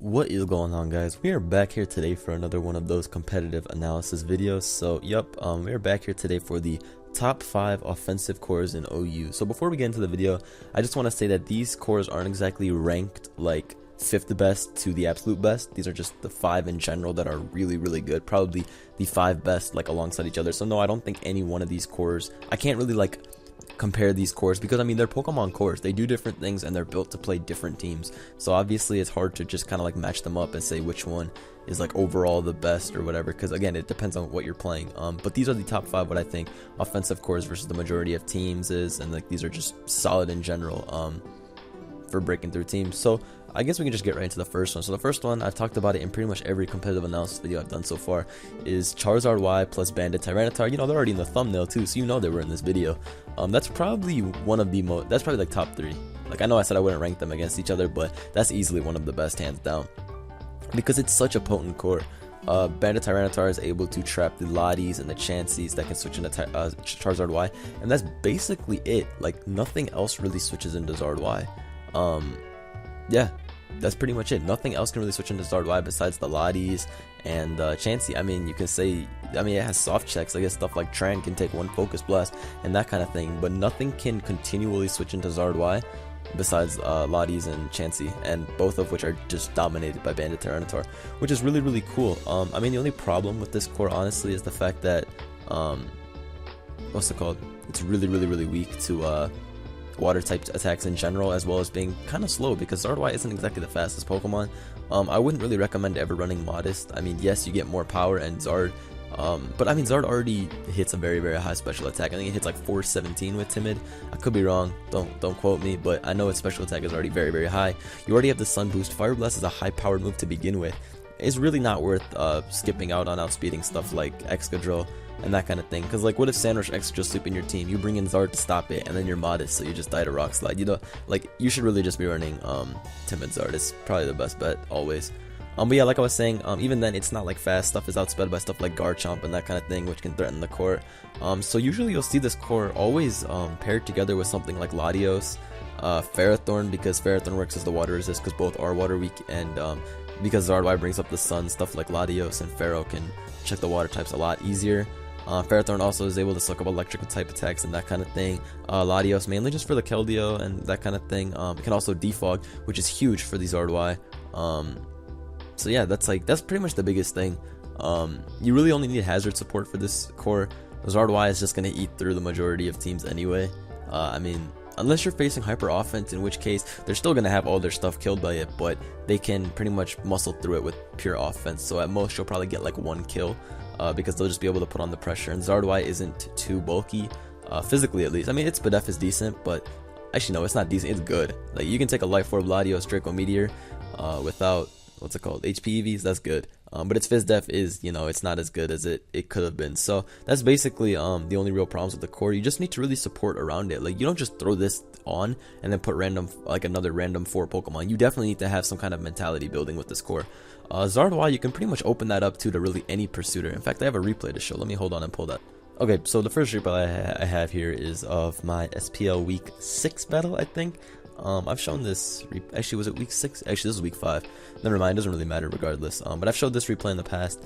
What is going on, guys? We are back here today for another one of those competitive analysis videos. So we are back here today for the top 5 offensive cores in OU. So before we get into the video, I just want to say that these cores aren't exactly ranked like 5th best to the absolute best. These are just the 5 in general that are really good, probably the 5 best like alongside each other. So no, I don't think any one of these cores, I can't really like compare these cores because I mean they're Pokemon cores, they do different things and they're built to play different teams, so obviously it's hard to just kind of like match them up and say which one is like overall the best or whatever, because again it depends on what you're playing. But these are the top 5 what I think offensive cores versus the majority of teams is, and like these are just solid in general for breaking through teams. So I guess we can just get right into the first one. So the first one, I've talked about it in pretty much every competitive analysis video I've done so far, is Charizard Y plus Bandit Tyranitar. You know, they're already in the thumbnail too, so you know they were in this video. That's probably one of the most, that's probably like top 3. Like I know I said I wouldn't rank them against each other, but that's easily one of the best hands down, because it's such a potent core. Bandit Tyranitar is able to trap the Lotties and the Chanseys that can switch into Charizard Y, and that's basically it. Like nothing else really switches into Zard Y. Yeah, that's pretty much it. Nothing else can really switch into Zard Y besides the Lotties and Chansey. I mean, you can say, I mean, it has soft checks. I guess stuff like Tran can take one Focus Blast and that kind of thing, but nothing can continually switch into Zard Y besides Lotties and Chansey, and both of which are just dominated by Bandit Tyranitar, which is really cool. I mean, the only problem with this core, honestly, is the fact that, what's it called? It's really weak to water type attacks in general, as well as being kind of slow, because Zard Y isn't exactly the fastest Pokemon. I wouldn't really recommend ever running Modest. I mean, yes, you get more power and Zard, but I mean Zard already hits a very high special attack. I think it hits like 417 with Timid. I could be wrong, don't quote me, but I know its special attack is already very high. You already have the Sun Boost. Fire Blast is a high powered move to begin with. It's really not worth skipping out on outspeeding stuff like Excadrill and that kind of thing, because like what if Sandrush Excadrill sleep in your team, you bring in Zard to stop it, and then you're Modest, so you just die to Rock Slide. You know, like you should really just be running Timid Zard. It's probably the best bet always. But yeah, like I was saying, even then it's not like fast stuff is outsped by stuff like Garchomp and that kind of thing, which can threaten the core. So usually you'll see this core always paired together with something like Latios, Ferrothorn, because Ferrothorn works as the water resist, because both are water weak, and because Zard Y brings up the sun, stuff like Latios and Ferro can check the water types a lot easier. Ferrothorn also is able to suck up electrical type attacks and that kind of thing. Latios mainly just for the Keldeo and that kind of thing. It can also defog, which is huge for the Zard Y. So yeah, that's pretty much the biggest thing. You really only need hazard support for this core. Zard Y is just going to eat through the majority of teams anyway. I mean, unless you're facing hyper offense, in which case they're still going to have all their stuff killed by it, but they can pretty much muscle through it with pure offense. So at most you'll probably get like 1 kill, because they'll just be able to put on the pressure, and Zard Y isn't too bulky, physically at least. I mean, its Spadef is decent, but actually no, it's not decent, it's good. Like you can take a Life Orb, Latios, Draco Meteor without, what's it called, HP EVs, that's good. But its Fizdef is, you know, it's not as good as it could have been. So that's basically the only real problems with the core. You just need to really support around it. Like you don't just throw this on and then put random, like another random 4 Pokemon. You definitely need to have some kind of mentality building with this core. Zard Y, you can pretty much open that up to really any pursuiter. In fact, I have a replay to show. Let me hold on and pull that. Okay, so the first replay I have here is of my SPL week 6 battle, I think. I've shown this, actually was it week 6? Actually this is week 5, never mind, it doesn't really matter regardless. But I've showed this replay in the past.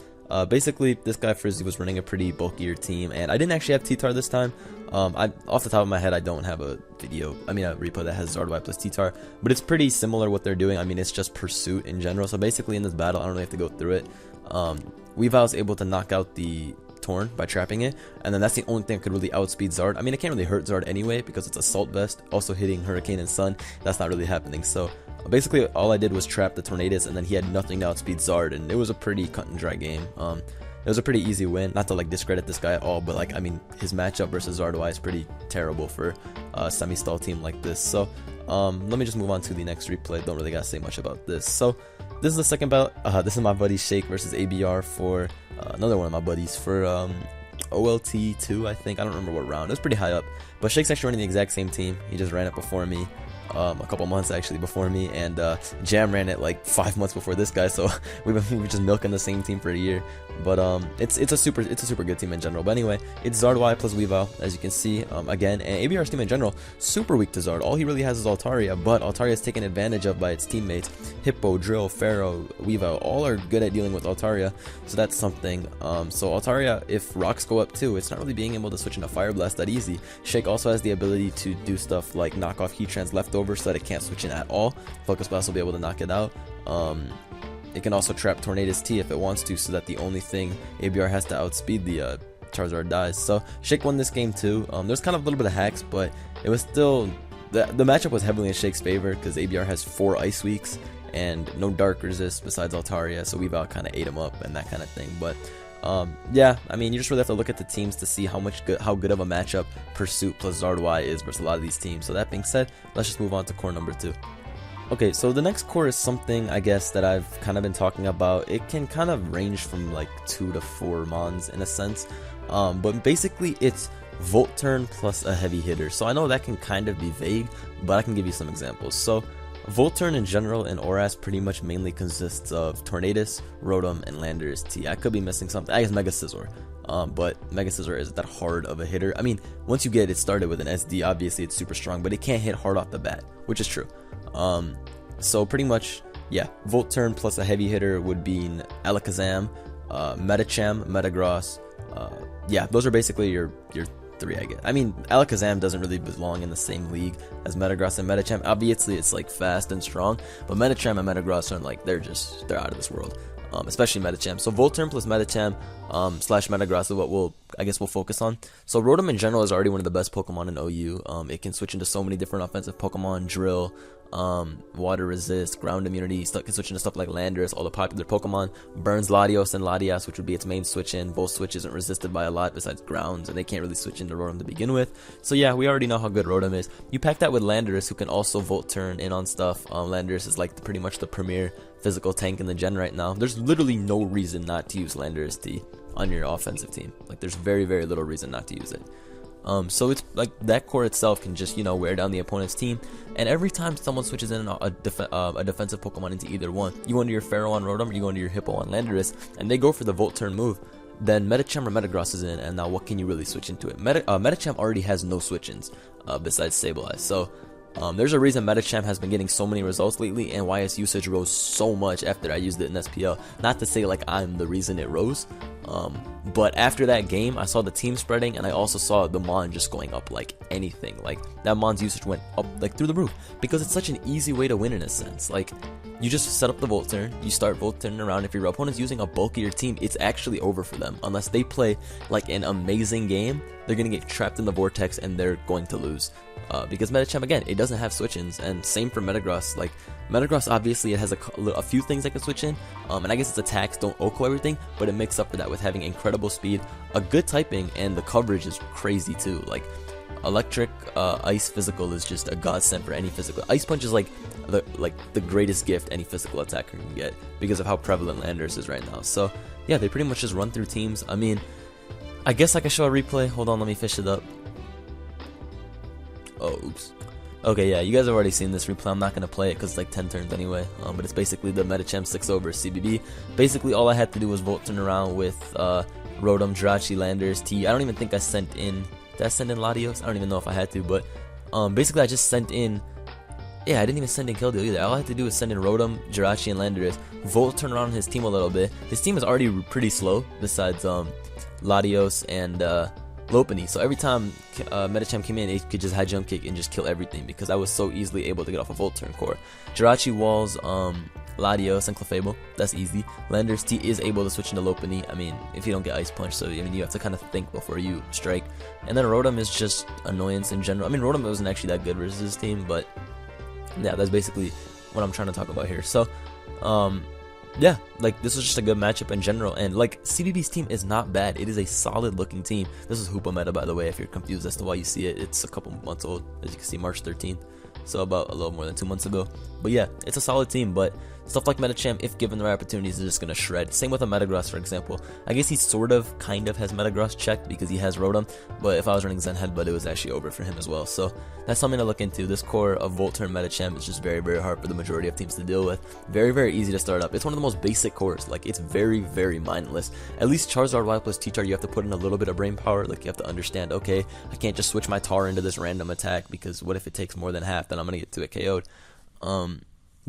Basically this guy Frizzy was running a pretty bulkier team, and I didn't actually have T-Tar this time. Off the top of my head I don't have a video, I mean a replay that has Zard Y plus T-Tar, but it's pretty similar what they're doing. I mean it's just pursuit in general, so basically in this battle I don't really have to go through it. Weavile is able to knock out the Torn by trapping it, and then that's the only thing that could really outspeed Zard. I mean, it can't really hurt Zard anyway because it's Assault Vest, also hitting Hurricane and Sun. That's not really happening. So basically all I did was trap the Tornadus, and then he had nothing to outspeed Zard, and it was a pretty cut and dry game. It was a pretty easy win, not to like discredit this guy at all, but like I mean his matchup versus Zard Y is pretty terrible for a semi-stall team like this. So let me just move on to the next replay. Don't really gotta say much about this. So this is the second bout. This is my buddy Shake versus ABR for another one of my buddies for OLT2, I think. I don't remember what round. It was pretty high up. But Shake's actually running the exact same team. He just ran it before me. a couple months actually before me, and Jam ran it like 5 months before this guy, so we were just milking the same team for a year. But it's a super good team in general. But anyway, it's Charizard Y plus Weavile, as you can see. Again, and ABR's team in general, super weak to Zard. All he really has is Altaria, but Altaria is taken advantage of by its teammates. Hippo, Drill, Pharaoh, Weavile, all are good at dealing with Altaria, so that's something. So Altaria, if rocks go up too, it's not really being able to switch into Fire Blast that easy. Shake also has the ability to do stuff like knock off Heat Trans leftover so that it can't switch in at all. Focus Blast will be able to knock it out. It can also trap Tornadus T if it wants to, so that the only thing ABR has to outspeed the Charizard dies. So Shake won this game too. There's kind of a little bit of hacks, but it was still the matchup was heavily in Shake's favor because ABR has 4 Ice Weeks and no Dark Resist besides Altaria, so Weavile kind of ate him up and that kind of thing. But yeah, I mean, you just really have to look at the teams to see how good of a matchup Pursuit plus Charizard Y is versus a lot of these teams. So that being said, let's just move on to core number 2. Okay, so the next core is something, I guess, that I've kind of been talking about. It can kind of range from like 2 to 4 mons in a sense, but basically it's Voltturn plus a heavy hitter. So I know that can kind of be vague, but I can give you some examples. So Voltturn in general in ORAS pretty much mainly consists of Tornadus, Rotom, and Landorus T. I could be missing something. I guess Mega Scizor. But Mega Scizor isn't that hard of a hitter. I mean, once you get it started with an SD, obviously it's super strong, but it can't hit hard off the bat, which is true. So pretty much, yeah, Voltturn plus a heavy hitter would be Alakazam, Medicham, Metagross. Yeah, those are basically your 3, I guess. I mean, Alakazam doesn't really belong in the same league as Metagross and Medicham. Obviously, it's like fast and strong, but Medicham and Metagross are like they're out of this world. Especially Medicham. So Voltturn plus Medicham slash Metagross is what we'll focus on. So Rotom in general is already one of the best Pokemon in OU. It can switch into so many different offensive Pokemon, Drill, Water Resist, Ground Immunity. It can switch into stuff like Landorus, all the popular Pokemon. Burns Latios and Latias, which would be its main switch in. Both switch isn't resisted by a lot besides Grounds, and they can't really switch into Rotom to begin with. So yeah, we already know how good Rotom is. You pack that with Landorus, who can also Voltturn in on stuff. Landorus is like pretty much the premier physical tank in the gen right now. There's literally no reason not to use Landorus T on your offensive team. Like, there's very, very little reason not to use it. So it's like that core itself can just, wear down the opponent's team. And every time someone switches in a defensive Pokemon into either one, you go into your Pharaoh on Rotom, or you go into your Hippo on Landorus, and they go for the Voltturn move, then Medicham or Metagross is in, and now what can you really switch into it? Medicham already has no switch-ins besides Sableye. So there's a reason Medicham has been getting so many results lately, and why its usage rose so much after I used it in SPL. Not to say like I'm the reason it rose, but after that game, I saw the team spreading, and I also saw the Mon just going up like anything. Like, that Mon's usage went up like through the roof, because it's such an easy way to win in a sense. Like, you just set up the Voltturn, you start Voltturning around. If your opponent's using a bulkier team, it's actually over for them. Unless they play like an amazing game, they're going to get trapped in the vortex and they're going to lose. Because Medicham, again, it doesn't have switch-ins, and same for Metagross. Like, Metagross, obviously, it has a few things that can switch in, and I guess its attacks don't OHKO everything, but it makes up for that with having incredible speed, a good typing, and the coverage is crazy too. Like, Electric, Ice Physical is just a godsend for any physical. Ice Punch is like the greatest gift any physical attacker can get because of how prevalent Landorus is right now. So yeah, they pretty much just run through teams. I mean, I guess I could show a replay. Hold on, let me fish it up. Oh, oops. Okay, yeah, you guys have already seen this replay. I'm not going to play it because it's like 10 turns anyway. But it's basically the Medicham 6-0 CBB. Basically, all I had to do was Voltturn around with Rotom, Jirachi, Landorus, T. I don't even think I sent in... Did I send in Latios? I don't even know if I had to, but basically I just sent in... Yeah, I didn't even send in Killdeal either. All I had to do was send in Rotom, Jirachi, and Landorus. Voltturn around his team a little bit. His team is already pretty slow, besides Latios and Lopunny. So every time Medicham came in, it could just high jump kick and just kill everything, because I was so easily able to get off a Voltturn core. Jirachi walls Latios and Clefable. That's easy. Landorus T is able to switch into Lopunny. I mean, if you don't get Ice Punch, so I mean, you have to kind of think before you strike. And then Rotom is just annoyance in general. I mean, Rotom wasn't actually that good versus his team, but yeah, that's basically what I'm trying to talk about here. So, yeah, like this was just a good matchup in general, and like CBB's team is not bad. It is a solid looking team. This is Hoopa meta, by the way, if you're confused as to why you see it. It's a couple months old, as you can see, March 13th, so about a little more than 2 months ago. But yeah, it's a solid team, but stuff like Medicham, if given the right opportunities, is just going to shred. Same with a Metagross, for example. I guess he kind of has Metagross checked because he has Rotom, but if I was running Zen Headbutt, it was actually over for him as well. So that's something to look into. This core of Voltturn Medicham is just very, very hard for the majority of teams to deal with. Very, very easy to start up. It's one of the most basic cores. Like, it's very, very mindless. At least Charizard Y plus T-Char, you have to put in a little bit of brain power. Like, you have to understand, okay, I can't just switch my Tar into this random attack, because what if it takes more than half? Then I'm going to get to it KO'd.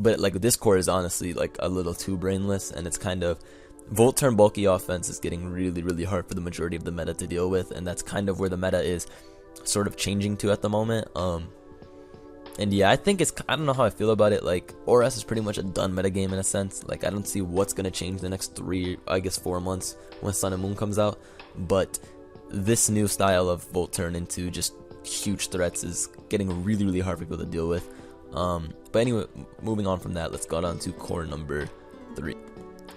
But like this core is honestly like a little too brainless, and it's kind of Voltturn bulky offense is getting really, really hard for the majority of the meta to deal with, and that's kind of where the meta is sort of changing to at the moment. And yeah, I think I don't know how I feel about it. Like, ORAS is pretty much a done meta game in a sense. Like, I don't see what's gonna change the next 4 months when Sun and Moon comes out. But this new style of Voltturn into just huge threats is getting really, really hard for people to deal with. But anyway, moving on from that, let's go on to core number 3.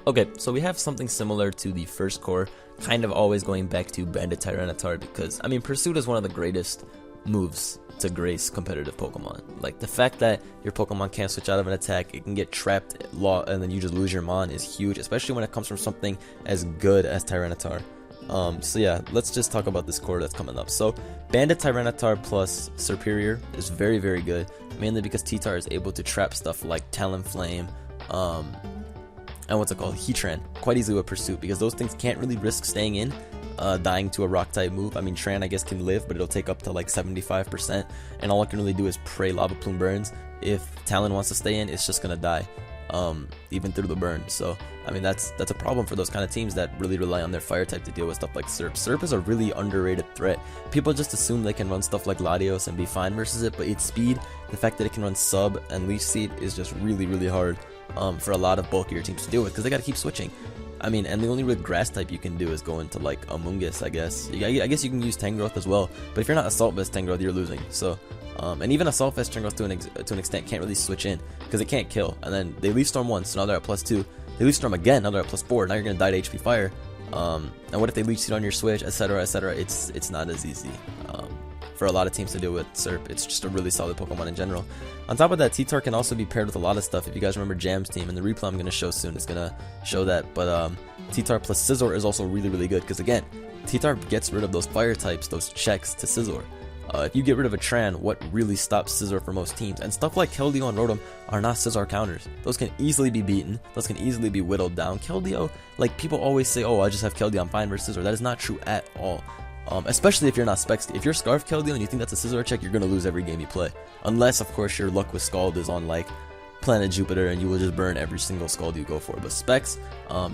Okay, so we have something similar to the first core, kind of always going back to Bandit Tyranitar, because, I mean, Pursuit is one of the greatest moves to grace competitive Pokemon. Like, the fact that your Pokemon can't switch out of an attack, it can get trapped, and then you just lose your Mon is huge, especially when it comes from something as good as Tyranitar. So yeah, let's just talk about this core that's coming up. So Bandit Tyranitar plus Superior is very, very good, mainly because T-Tar is able to trap stuff like Talonflame, and what's it called, Heatran, quite easily with Pursuit, because those things can't really risk staying in, dying to a rock type move. I mean, Tran I guess can live, but it'll take up to like 75%, and all it can really do is pray Lava Plume burns. If Talon wants to stay in, it's just gonna die, even through the burn. So I mean, that's a problem for those kind of teams that really rely on their fire type to deal with stuff like Serp. Serp is a really underrated threat. People just assume they can run stuff like Latios and be fine versus it, but its speed, the fact that it can run Sub and Leech Seed, is just really, really hard for a lot of bulkier teams to deal with, because they got to keep switching. I mean, and the only real grass type you can do is go into like Amoonguss, I guess. I guess you can use Tangrowth as well, but if you're not Assault Vest Tangrowth, you're losing. So and even Assault Vest Tangrowth to an extent can't really switch in, because it can't kill. And then they Leaf Storm once, so now they're at +2. They Leaf Storm again, now they're at +4. Now you're gonna die to HP Fire. And what if they Leech Seed on your switch, etc., etc.? It's not as easy for a lot of teams to deal with Serp. It's just a really solid Pokemon in general. On top of that, T-Tar can also be paired with a lot of stuff. If you guys remember Jam's team, and the replay I'm going to show soon is going to show that. But T-Tar plus Scizor is also really, really good, because again, T-Tar gets rid of those fire types, those checks to Scizor. If you get rid of a Tran, what really stops Scizor for most teams? And stuff like Keldeo and Rotom are not Scizor counters. Those can easily be beaten. Those can easily be whittled down. Keldeo, like, people always say, oh, I just have Keldeo, I'm fine versus Scizor. That is not true at all. Especially if you're not Specs. If you're Scarf Keldeo and you think that's a Scizor check, you're going to lose every game you play. Unless, of course, your luck with Scald is on, like, Planet Jupiter, and you will just burn every single Scald you go for. But Specs,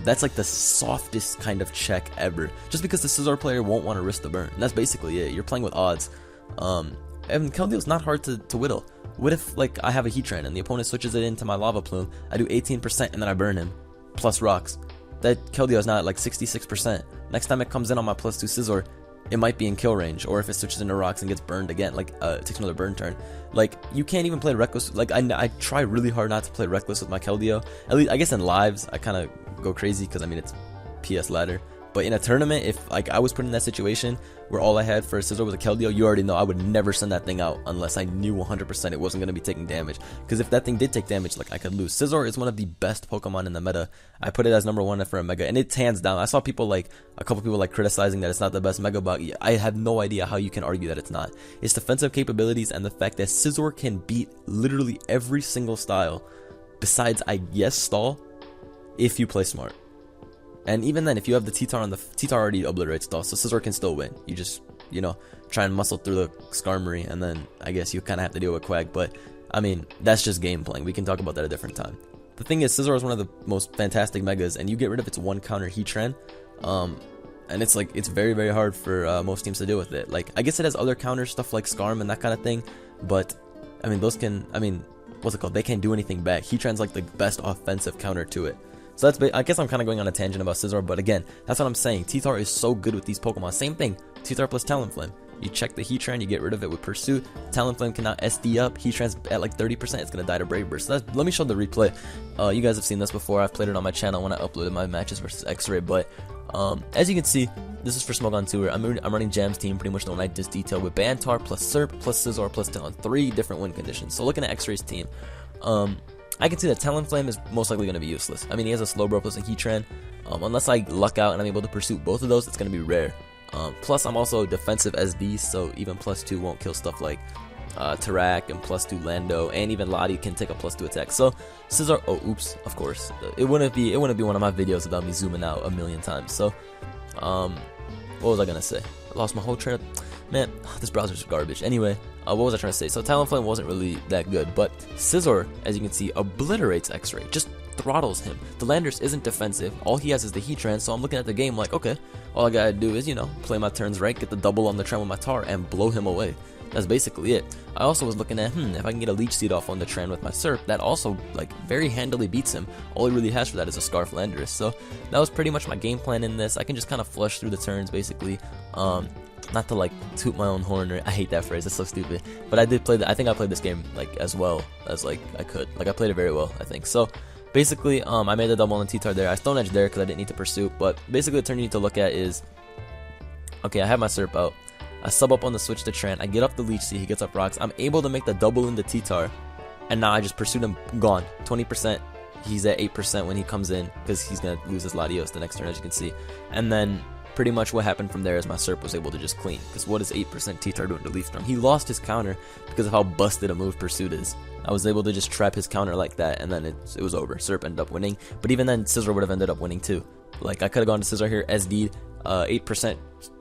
that's like the softest kind of check ever. Just because the Scizor player won't want to risk the burn. And that's basically it. You're playing with odds. And Keldeo's not hard to whittle. What if, like, I have a Heatran and the opponent switches it into my Lava Plume, I do 18% and then I burn him, plus rocks. That Keldeo is not at like 66%. Next time it comes in on my +2 Scizor, it might be in kill range, or if it switches into rocks and gets burned again, like it takes another burn turn. Like, you can't even play Reckless. Like, I try really hard not to play Reckless with my Keldeo. At least, I guess in lives, I kind of go crazy, because I mean, it's PS ladder. But in a tournament, if like I was put in that situation where all I had for a Scizor was a Keldeo, you already know I would never send that thing out unless I knew 100% it wasn't going to be taking damage. Because if that thing did take damage, like, I could lose. Scizor is one of the best Pokemon in the meta. I put it as #1 for a Mega, and it's hands down. I saw people, like, a couple people, like, criticizing that it's not the best Mega, but I have no idea how you can argue that it's not. Its defensive capabilities and the fact that Scizor can beat literally every single style besides, I guess, Stall, if you play smart. And even then, if you have the T-Tar on the T-Tar already obliterates Stall, so Scizor can still win. You just, you know, try and muscle through the Skarmory, and then I guess you kind of have to deal with Quag. But I mean, that's just game playing. We can talk about that a different time. The thing is, Scizor is one of the most fantastic Megas, and you get rid of its one counter Heatran, and it's like, it's very, very hard for most teams to deal with it. Like, I guess it has other counters, stuff like Skarm and that kind of thing, but I mean, those can, I mean, what's it called? They can't do anything back. Heatran's like the best offensive counter to it. So that's, I guess I'm kind of going on a tangent about Scizor, but again, that's what I'm saying. T-Tar is so good with these Pokemon. Same thing, T-Tar plus Talonflame. You check the Heatran, you get rid of it with Pursuit. Talonflame can now SD up. Heatran's at like 30%, it's going to die to Brave Bird. So let me show the replay. You guys have seen this before. I've played it on my channel when I uploaded my matches versus Xray. But as you can see, this is for Smogon Tour. I'm running Jam's team, pretty much the one I just detailed, with Bantar plus Serp plus Scizor plus Talon. 3 different win conditions. So looking at Xray's team, I can see that Talonflame is most likely going to be useless. I mean, he has a Slowbro plus a Heatran. Unless I luck out and I'm able to pursue both of those, it's going to be rare. Plus, I'm also defensive SD, so even +2 won't kill stuff like Tarak and +2 Lando, and even Lottie can take a +2 attack. So Scizor, oh oops, of course, it wouldn't be one of my videos without me zooming out a million times. So, what was I gonna say? I lost my whole train of, man, this browser's garbage. Anyway, what was I trying to say? So Talonflame wasn't really that good, but Scizor, as you can see, obliterates Xray, just throttles him. The Landorus isn't defensive, all he has is the Heatran, so I'm looking at the game like, okay, all I gotta do is, you know, play my turns right, get the double on the Tran with my Tar, and blow him away. That's basically it. I also was looking at, if I can get a Leech Seed off on the Tran with my Serp, that also, like, very handily beats him. All he really has for that is a Scarf Landorus. So, that was pretty much my game plan in this. I can just kind of flush through the turns, basically. Not to, like, toot my own horn, or I hate that phrase, that's so stupid. But I did play, I think I played this game, like, as well as, like, I could. Like, I played it very well, I think. So, basically, I made the double on T-Tar there. I Stone Edge there because I didn't need to pursue. But basically, the turn you need to look at is, okay, I have my Serp out. I sub up on the switch to Tran. I get up the Leech Seed. He gets up Rocks. I'm able to make the double into T-Tar. And now I just pursued him. Gone. 20%. He's at 8% when he comes in because he's going to lose his Latios the next turn, as you can see. And then pretty much what happened from there is my Serp was able to just clean. Because what is 8% T-Tar doing to Leaf Storm? He lost his counter because of how busted a move Pursuit is. I was able to just trap his counter like that, and then it was over. Serp ended up winning. But even then, Scizor would have ended up winning too. Like, I could have gone to Scizor here, SD'd. 8%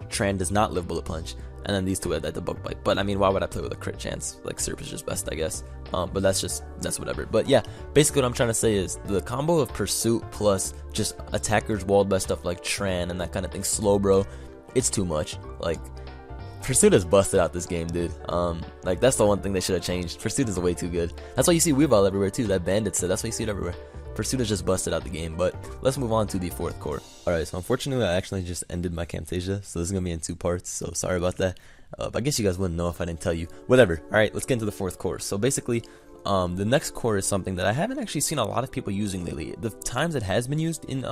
Tran does not live Bullet Punch. And then these two had the Bug Bite. But I mean, why would I play with a crit chance? Like, Serp is just best, I guess. But that's whatever. But yeah, basically what I'm trying to say is the combo of Pursuit plus just attackers walled by stuff like Tran and that kind of thing, Slowbro, it's too much. Like, Pursuit is busted out this game, dude. Like, that's the one thing they should have changed. Pursuit is way too good. That's why you see Weavile everywhere too. That Bandit set, that's why you see it everywhere. Pursuit is just busted out the game. But let's move on to the 4th core. Alright, so unfortunately I actually just ended my Camtasia, so this is gonna be in 2 parts, so sorry about that. I guess you guys wouldn't know if I didn't tell you. Whatever. Alright, let's get into the 4th core. So basically, the next core is something that I haven't actually seen a lot of people using lately. The times it has been used in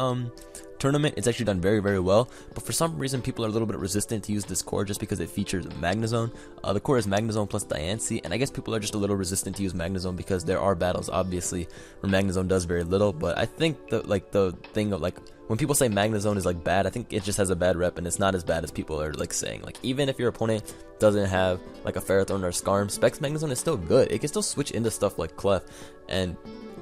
tournament, it's actually done very, very well, but for some reason people are a little bit resistant to use this core just because it features Magnezone. The core is Magnezone plus Diancie, and I guess people are just a little resistant to use Magnezone because there are battles, obviously, where Magnezone does very little. But I think that, like, the thing of, like, when people say Magnezone is, like, bad, I think it just has a bad rep, and it's not as bad as people are, like, saying. Like, even if your opponent doesn't have, like, a Ferrothorn or a Skarm, Specs Magnezone is still good. It can still switch into stuff like Clef, and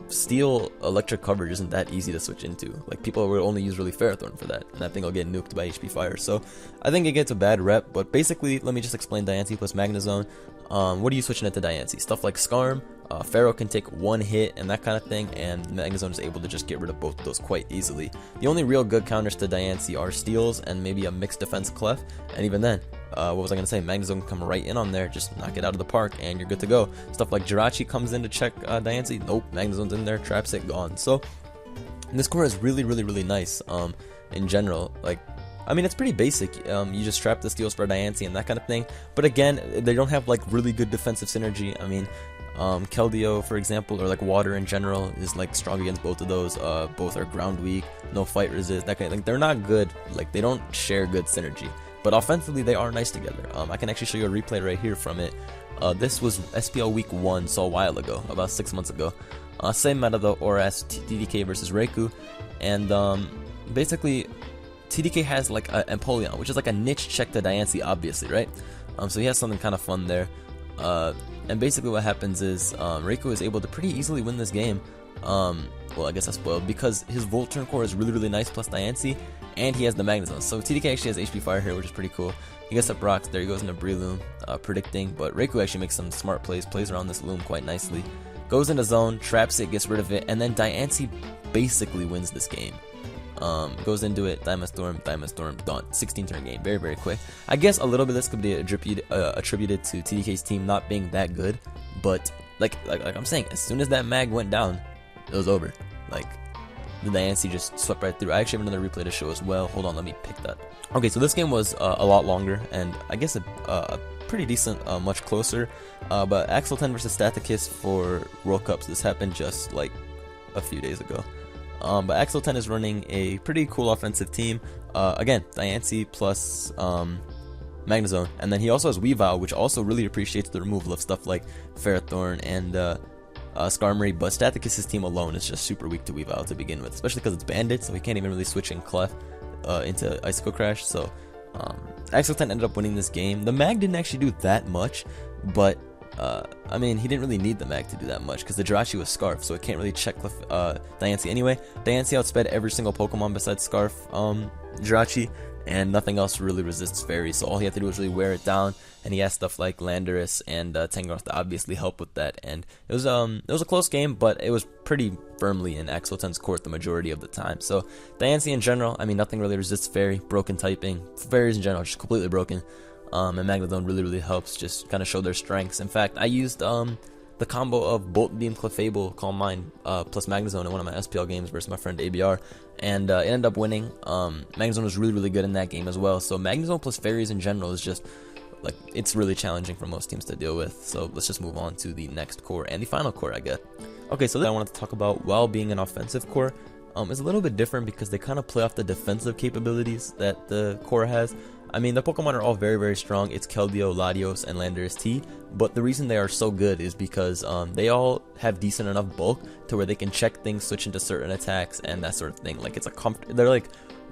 Steel electric coverage isn't that easy to switch into. Like, people will only use really Ferrothorn for that, and that thing will get nuked by HP Fire. So I think it gets a bad rep, but basically, let me just explain Diancie plus Magnezone. What are you switching it to Diancie? Stuff like Skarm, Pharaoh can take 1 hit and that kind of thing, and Magnezone is able to just get rid of both of those quite easily. The only real good counters to Diancie are Steals and maybe a mixed defense Clef, and even then, what was I going to say? Magnezone can come right in on there, just knock it out of the park, and you're good to go. Stuff like Jirachi comes in to check Diancie. Nope, Magnezone's in there, traps it, gone. So, this core is really, really, really nice in general. Like, I mean, it's pretty basic. You just trap the Steals for Diancie and that kind of thing. But again, they don't have, like, really good defensive synergy. I mean, Keldeo, for example, or, like, Water in general, is, like, strong against both of those. Both are ground weak, no fight resist, that kind of thing. They're not good. Like, they don't share good synergy. But offensively, they are nice together. I can actually show you a replay right here from it. This was SPL Week 1, so a while ago, about 6 months ago. Same meta though, ORAS, TDK versus Riku. And basically, TDK has like a Empoleon, which is like a niche check to Diancie, obviously, right? So he has something kind of fun there. And basically what happens is Riku is able to pretty easily win this game. Well, I guess I spoiled, because his Voltturn core is really, really nice plus Diancie, and he has the Magnezone. So TDK actually has HP Fire here, which is pretty cool. He gets up rocks, there he goes into Breloom, predicting, but Riku actually makes some smart plays around this Loom quite nicely. Goes into zone, traps it, gets rid of it, and then Diancie basically wins this game. Goes into it, Thymostorm, done. 16 turn game, very, very quick. I guess a little bit of this could be attributed to TDK's team not being that good, but like I'm saying, as soon as that mag went down, it was over. Like, the Diancie just swept right through. I actually have another replay to show as well. Hold on, let me pick that. Okay, so this game was a lot longer, and I guess a pretty decent, much closer. But Axel 10 versus Staticus for World Cups, this happened just like a few days ago. But Axel 10 is running a pretty cool offensive team. Again, Diancie plus Magnezone, and then he also has Weavile, which also really appreciates the removal of stuff like Voltturn and Skarmory, but Staticus' team alone is just super weak to Weavile to begin with, especially because it's Bandit, so he can't even really switch in Clef into Icicle Crash. So Axel 10 ended up winning this game. The Mag didn't actually do that much, but I mean, he didn't really need the Mag to do that much because the Jirachi was Scarf, so it can't really check Diancie anyway. Diancie outsped every single Pokemon besides Scarf Jirachi, and nothing else really resists Fairy, so all he had to do was really wear it down, and he has stuff like Landorus and Tangrowth to obviously help with that, and it was a close game, but it was pretty firmly in Axel 10's court the majority of the time. So Diancie in general, I mean, nothing really resists Fairy, broken typing, Fairies in general just completely broken, and Magnezone really helps just kind of show their strengths. In fact, I used the combo of Bolt Beam, Clefable, Calm Mind, plus Magnezone in one of my SPL games versus my friend ABR, and it ended up winning. Magnezone was really good in that game as well, so Magnezone plus Fairies in general is just, like, it's really challenging for most teams to deal with. So let's just move on to the next core, and the final core, I guess. Okay, so then I wanted to talk about, while being an offensive core, is a little bit different because they kind of play off the defensive capabilities that the core has. I mean, the Pokemon are all very strong. It's Keldeo, Latios, and Landorus T, but the reason they are so good is because they all have decent enough bulk to where they can check things, switch into certain attacks, and that sort of thing. Like, it's a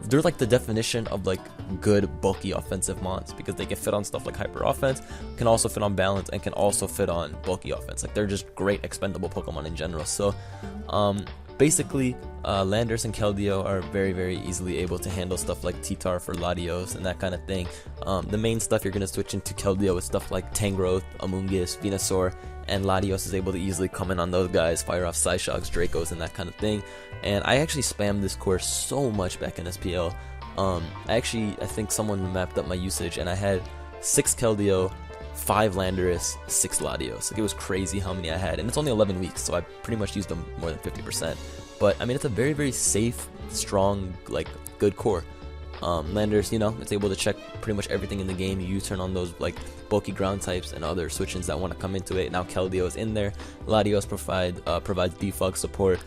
they're like the definition of like good bulky offensive mons, because they can fit on stuff like Hyper Offense, can also fit on Balance, and can also fit on bulky offense. Like, they're just great expendable Pokemon in general. So basically, Landorus and Keldeo are very easily able to handle stuff like T-Tar for Latios and that kind of thing. The main stuff you're going to switch into Keldeo is stuff like Tangrowth, Amoonguss, Venusaur, and Latios is able to easily come in on those guys, fire off Psyshogs, Dracos, and that kind of thing. And I actually spammed this core so much back in SPL. I think someone mapped up my usage, and I had 6 Keldeo, 5 Landorus, 6 Latios. Like, it was crazy how many I had, and it's only 11 weeks, so I pretty much used them more than 50%. But I mean, it's a very safe, strong, like, good core. Landorus, you know, it's able to check pretty much everything in the game. You turn on those like bulky ground types and other switch-ins that want to come into it. Now Keldeo is in there. Latios provides defog support.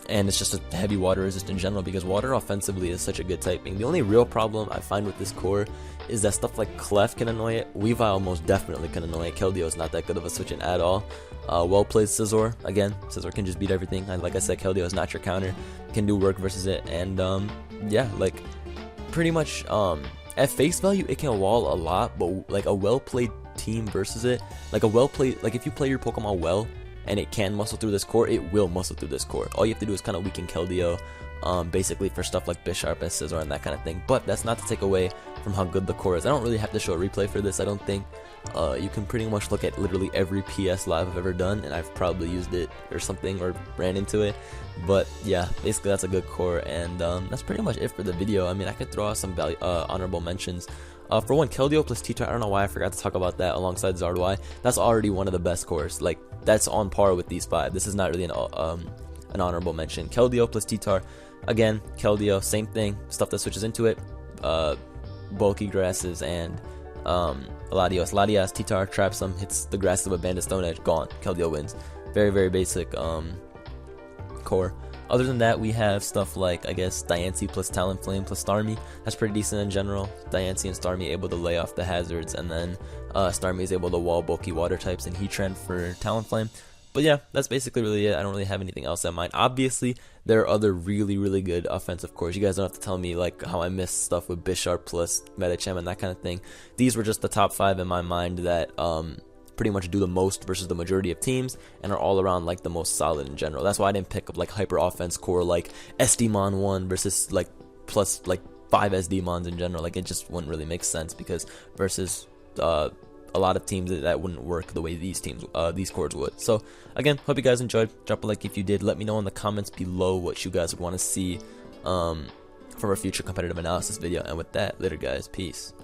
And it's just a heavy water resist in general, because water offensively is such a good typing. The only real problem I find with this core is that stuff like Clef can annoy it. Weavile most definitely can annoy it. Keldeo is not that good of a switch-in at all. Well played Scizor. Again, Scizor can just beat everything. And like I said, Keldeo is not your counter. Can do work versus it. And yeah, like pretty much at face value it can wall a lot, but like a well-played team versus it, like if you play your Pokemon well and it can muscle through this core, it will muscle through this core. All you have to do is kind of weaken Keldeo, basically for stuff like Bisharp and Scizor and that kind of thing. But that's not to take away from how good the core is. I don't really have to show a replay for this, I don't think. You can pretty much look at literally every PS live I've ever done, and I've probably used it or something, or ran into it. But yeah, basically that's a good core, and that's pretty much it for the video. I mean, I could throw out some honorable mentions. For one, Keldeo plus T-Tar, I don't know why I forgot to talk about that alongside Charizard Y. That's already one of the best cores. Like, that's on par with these 5. This is not really an honorable mention. Keldeo plus T-Tar, again, Keldeo, same thing, stuff that switches into it, bulky grasses, and Latios, T-Tar traps them, hits the grasses with Bandit Stone Edge, gone. Keldeo wins. Very basic core. Other than that, we have stuff like, I guess, Diancie plus Talonflame plus Starmie. That's pretty decent in general. Diancie and Starmie able to lay off the hazards, and then Starmie is able to wall bulky water types and Heatran for Talonflame. But yeah, that's basically really it. I don't really have anything else in mind. Obviously, there are other really good offensive cores. You guys don't have to tell me like how I missed stuff with Bisharp plus Medicham and that kind of thing. These were just the top 5 in my mind that pretty much do the most versus the majority of teams and are all around like the most solid in general. That's why I didn't pick up like hyper offense core like SDmon 1 versus like plus like 5 SDmons in general. Like, it just wouldn't really make sense, because versus a lot of teams that wouldn't work the way these cores would. So again, hope you guys enjoyed. Drop a like if you did. Let me know in the comments below what you guys would want to see from a future competitive analysis video. And with that, later guys, peace.